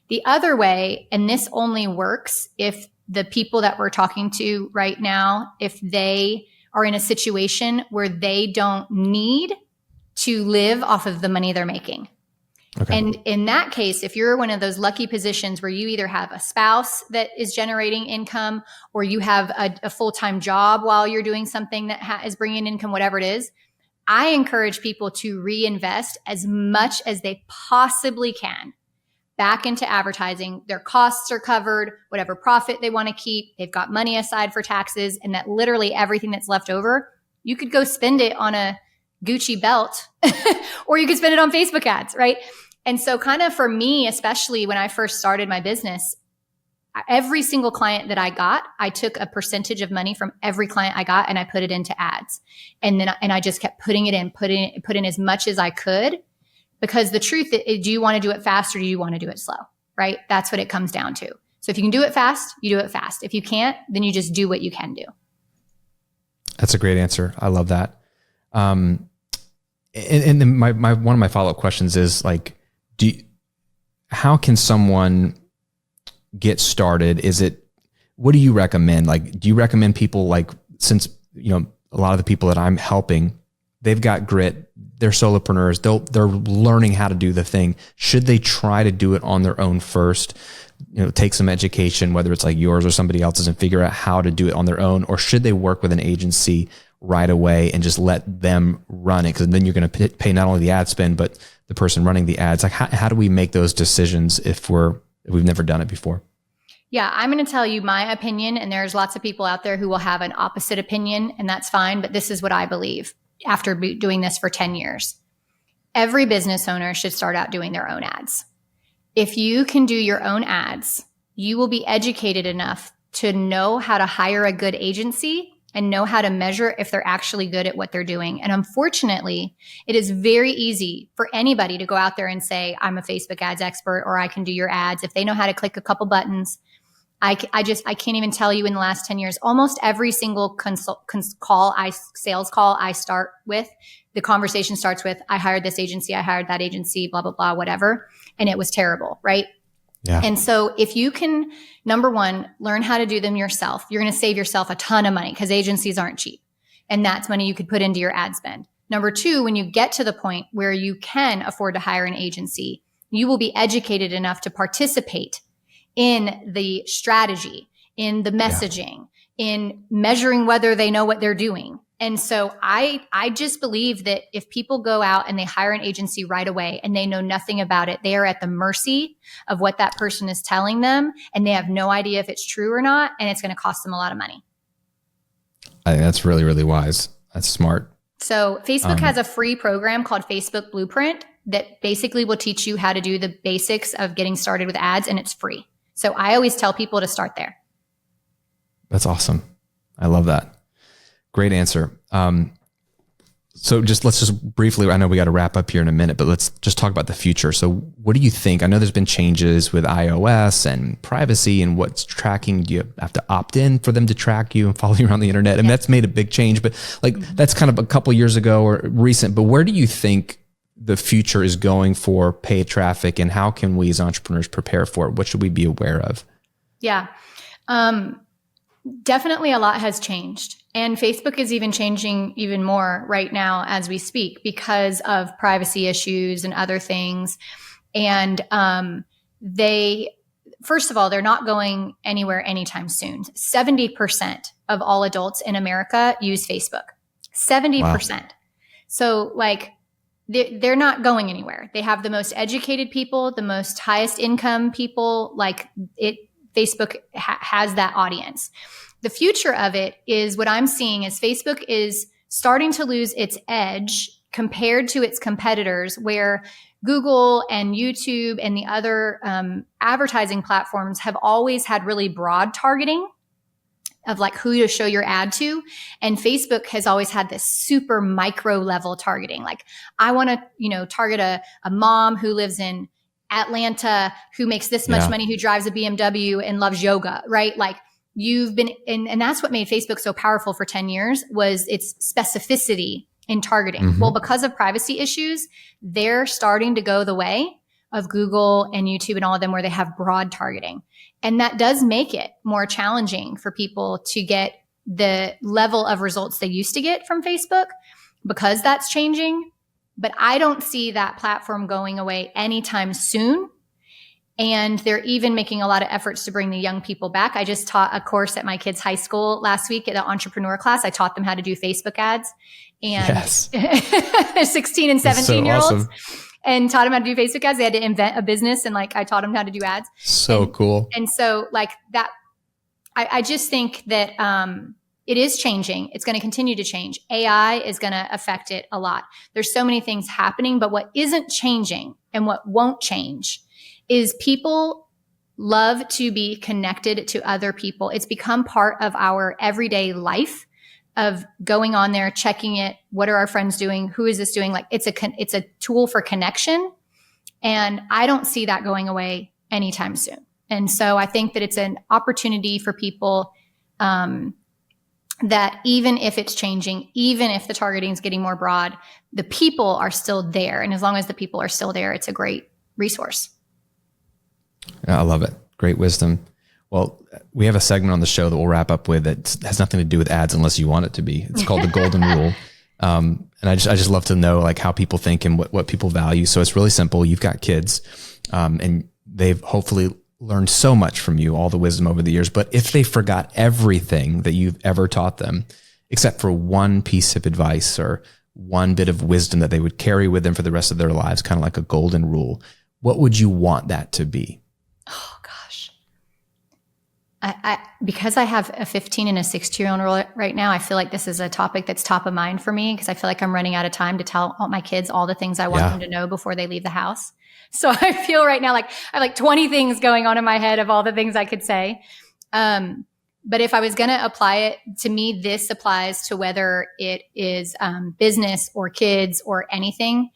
The other way, and this only works if the people that we're talking to right now, if they are in a situation where they don't need to live off of the money they're making. Okay. And in that case, if you're one of those lucky positions where you either have a spouse that is generating income, or you have a full-time job while you're doing something that is bringing income, whatever it is, I encourage people to reinvest as much as they possibly can back into advertising. Their costs are covered, whatever profit they want to keep, they've got money aside for taxes, and that literally everything that's left over, you could go spend it on a Gucci belt or you could spend it on Facebook ads, right? And so kind of for me, especially when I first started my business, every single client that I got, I took a percentage of money from every client I got and I put it into ads. And then I just kept putting it in, put in as much as I could, because the truth is, do you want to do it fast or do you want to do it slow? Right? That's what it comes down to. So if you can do it fast, you do it fast. If you can't, then you just do what you can do. That's a great answer. I love that. And then my one of my follow-up questions is like, how can someone get started? What do you recommend? Like, do you recommend people, like, since, a lot of the people that I'm helping, they've got grit, they're solopreneurs, they're learning how to do the thing. Should they try to do it on their own first, take some education, whether it's like yours or somebody else's, and figure out how to do it on their own? Or should they work with an agency right away and just let them run it? Because then you're going to pay not only the ad spend, but the person running the ads. Like, how do we make those decisions if we've never done it before? Yeah, I'm going to tell you my opinion, and there's lots of people out there who will have an opposite opinion, and that's fine. But this is what I believe after doing this for 10 years. Every business owner should start out doing their own ads. If you can do your own ads, you will be educated enough to know how to hire a good agency and know how to measure if they're actually good at what they're doing. And unfortunately, it is very easy for anybody to go out there and say, I'm a Facebook ads expert, or I can do your ads. If they know how to click a couple buttons, I can't even tell you in the last 10 years, almost every single sales call I start with, the conversation starts with, I hired this agency, I hired that agency, blah, blah, blah, whatever. And it was terrible, right? Yeah. And so if you can, number one, learn how to do them yourself, you're going to save yourself a ton of money, because agencies aren't cheap. And that's money you could put into your ad spend. Number two, when you get to the point where you can afford to hire an agency, you will be educated enough to participate in the strategy, in the messaging, in measuring whether they know what they're doing. And so I just believe that if people go out and they hire an agency right away and they know nothing about it, they are at the mercy of what that person is telling them, and they have no idea if it's true or not, and it's going to cost them a lot of money. I think that's really, really wise. That's smart. So Facebook has a free program called Facebook Blueprint that basically will teach you how to do the basics of getting started with ads, and it's free. So I always tell people to start there. That's awesome. I love that. Great answer. So let's just briefly, I know we got to wrap up here in a minute, but let's just talk about the future. So what do you think? I know there's been changes with iOS and privacy and what's tracking. Do you have to opt in for them to track you and follow you around the internet? And that's made a big change, but that's kind of a couple years ago or recent, but where do you think the future is going for paid traffic, and how can we as entrepreneurs prepare for it? What should we be aware of? Yeah. Definitely a lot has changed. And Facebook is even changing even more right now as we speak because of privacy issues and other things. And first of all, they're not going anywhere anytime soon. 70% of all adults in America use Facebook. 70%. Wow. So they're not going anywhere. They have the most educated people, the most highest income people. Facebook has that audience. The future of it is what I'm seeing is Facebook is starting to lose its edge compared to its competitors, where Google and YouTube and the other advertising platforms have always had really broad targeting of who to show your ad to. And Facebook has always had this super micro level targeting. I want to, target a mom who lives in Atlanta who makes this much money, who drives a BMW and loves yoga, right? You've been, and that's what made Facebook so powerful for 10 years was its specificity in targeting. Mm-hmm. Well, because of privacy issues, they're starting to go the way of Google and YouTube and all of them, where they have broad targeting. And that does make it more challenging for people to get the level of results they used to get from Facebook because that's changing. But I don't see that platform going away anytime soon. And they're even making a lot of efforts to bring the young people back. I just taught a course at my kids' high school last week at the Entrepreneurial class. I taught them how to do Facebook ads. And 16 and 17-year-olds. Awesome. And taught them how to do Facebook ads. They had to invent a business, and I taught them how to do ads. Cool. And so that, I just think that it is changing. It's going to continue to change. AI is going to affect it a lot. There's so many things happening, but what isn't changing and what won't change is people love to be connected to other people. It's become part of our everyday life of going on there, checking it. What are our friends doing? Who is this doing? It's a tool for connection. And I don't see that going away anytime soon. And so I think that it's an opportunity for people that even if it's changing, even if the targeting is getting more broad, the people are still there. And as long as the people are still there, it's a great resource. I love it. Great wisdom. Well, we have a segment on the show that we'll wrap up with that has nothing to do with ads unless you want it to be. It's called the Golden Rule. And I just love to know how people think and what people value. So it's really simple. You've got kids, and they've hopefully learned so much from you, all the wisdom over the years. But if they forgot everything that you've ever taught them, except for one piece of advice or one bit of wisdom that they would carry with them for the rest of their lives, kind of like a golden rule, what would you want that to be? Oh gosh. Because I have a 15 and a 16-year-old right now, I feel like this is a topic that's top of mind for me because I feel like I'm running out of time to tell all my kids all the things I want them to know before they leave the house. So I feel right now I have 20 things going on in my head of all the things I could say. But if I was going to apply it, to me, this applies to whether it is business or kids or anything.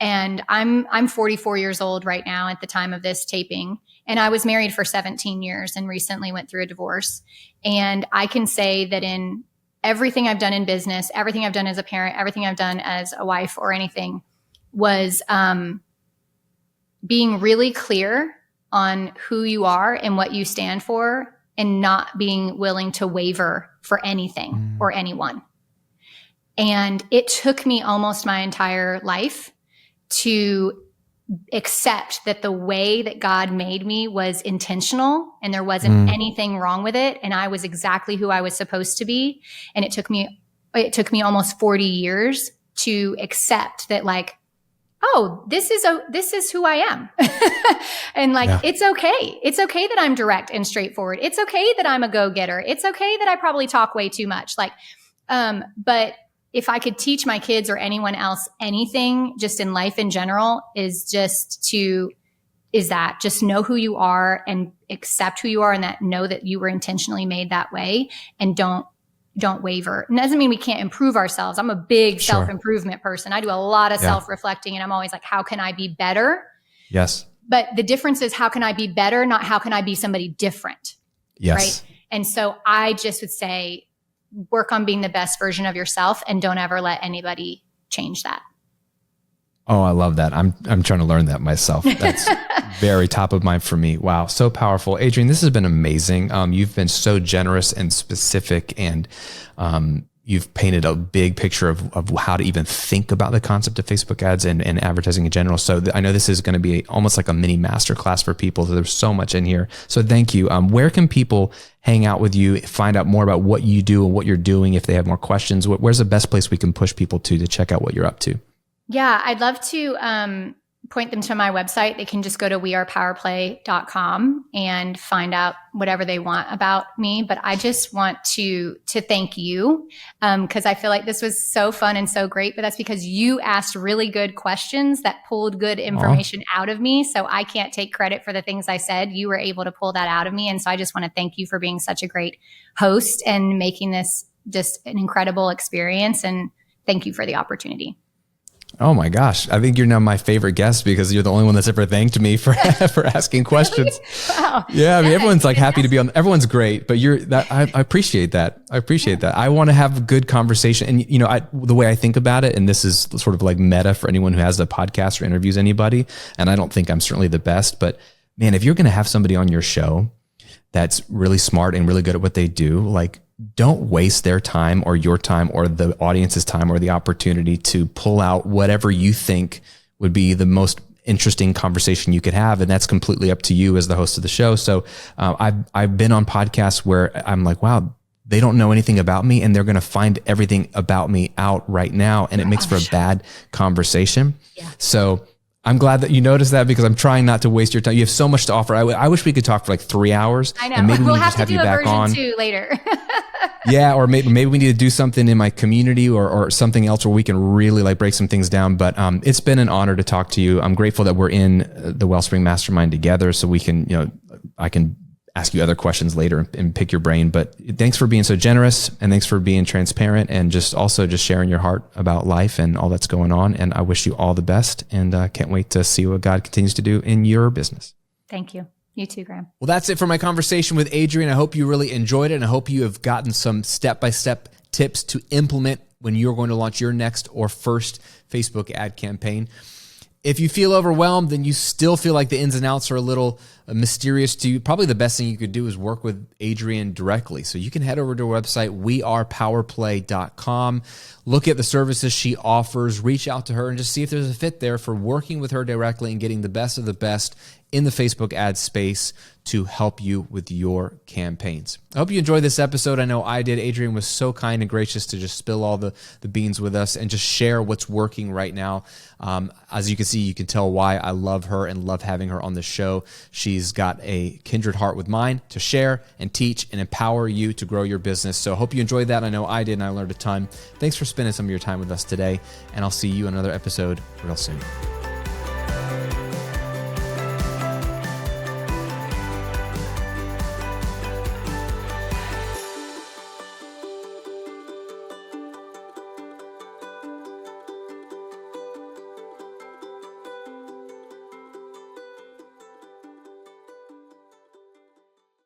And I'm 44 years old right now at the time of this taping. And I was married for 17 years and recently went through a divorce. And I can say that in everything I've done in business, everything I've done as a parent, everything I've done as a wife or anything was being really clear on who you are and what you stand for and not being willing to waver for anything or anyone. And it took me almost my entire life to accept that the way that God made me was intentional and there wasn't anything wrong with it. And I was exactly who I was supposed to be. And it took me almost 40 years to accept that, like, oh, this is who I am. And like, It's okay. It's okay that I'm direct and straightforward. It's okay that I'm a go-getter. It's okay that I probably talk way too much. Like, but if I could teach my kids or anyone else anything just in life in general, is just know who you are and accept who you are, and that know that you were intentionally made that way, and don't waver. It doesn't mean we can't improve ourselves. I'm a big self-improvement person. I do a lot of self-reflecting, and I'm always like, how can I be better? Yes. But the difference is, how can I be better? Not how can I be somebody different? Yes. Right. And so I just would say, work on being the best version of yourself, and don't ever let anybody change that. Oh, I love that. I'm trying to learn that myself. That's very top of mind for me. Wow. So powerful. Adrienne, this has been amazing. You've been so generous and specific, and you've painted a big picture of how to even think about the concept of Facebook ads and advertising in general. So I know this is going to be almost like a mini masterclass for people. So there's so much in here. So thank you. Where can people hang out with you, find out more about what you do and what you're doing? If they have more questions, where's the best place we can push people to check out what you're up to? Yeah, I'd love to point them to my website. They can just go to wearepowerplay.com and find out whatever they want about me. But I just want to thank you, because I feel like this was so fun and so great. But that's because you asked really good questions that pulled good information out of me. So I can't take credit for the things I said. You were able to pull that out of me. And so I just want to thank you for being such a great host and making this just an incredible experience. And thank you for the opportunity. Oh my gosh. I think you're now my favorite guest, because you're the only one that's ever thanked me for asking questions. Wow. Yeah. I mean, everyone's like happy to be on, everyone's great, but I appreciate that. I appreciate that. I want to have a good conversation. And the way I think about it, and this is sort of like meta for anyone who has a podcast or interviews anybody, and I don't think I'm certainly the best, but man, if you're going to have somebody on your show that's really smart and really good at what they do, like, don't waste their time or your time or the audience's time or the opportunity to pull out whatever you think would be the most interesting conversation you could have. And that's completely up to you as the host of the show. So I've been on podcasts where I'm like, wow, they don't know anything about me, and they're going to find everything about me out right now. And it makes for a bad conversation. Yeah. So I'm glad that you noticed that, because I'm trying not to waste your time. You have so much to offer. I wish we could talk for like 3 hours. I know. And maybe we'll we have just to have do you a back version on 2 later. Yeah, or maybe we need to do something in my community or something else where we can really like break some things down. But it's been an honor to talk to you. I'm grateful that we're in the Wellspring Mastermind together, so we can, I can ask you other questions later and pick your brain. But thanks for being so generous, and thanks for being transparent, and just sharing your heart about life and all that's going on. And I wish you all the best, and can't wait to see what God continues to do in your business. Thank you. You too, Graham. Well, that's it for my conversation with Adrienne. I hope you really enjoyed it, and I hope you have gotten some step-by-step tips to implement when you're going to launch your next or first Facebook ad campaign. If you feel overwhelmed, then you still feel like the ins and outs are a little mysterious to you, probably the best thing you could do is work with Adrienne directly. So you can head over to her website, wearepowerplay.com, look at the services she offers, reach out to her, and just see if there's a fit there for working with her directly and getting the best of the best in the Facebook ad space to help you with your campaigns. I hope you enjoyed this episode. I know I did. Adrienne was so kind and gracious to just spill all the beans with us and just share what's working right now. As you can see, you can tell why I love her and love having her on the show. She's got a kindred heart with mine to share and teach and empower you to grow your business. So I hope you enjoyed that. I know I did, and I learned a ton. Thanks for spending some of your time with us today, and I'll see you in another episode real soon.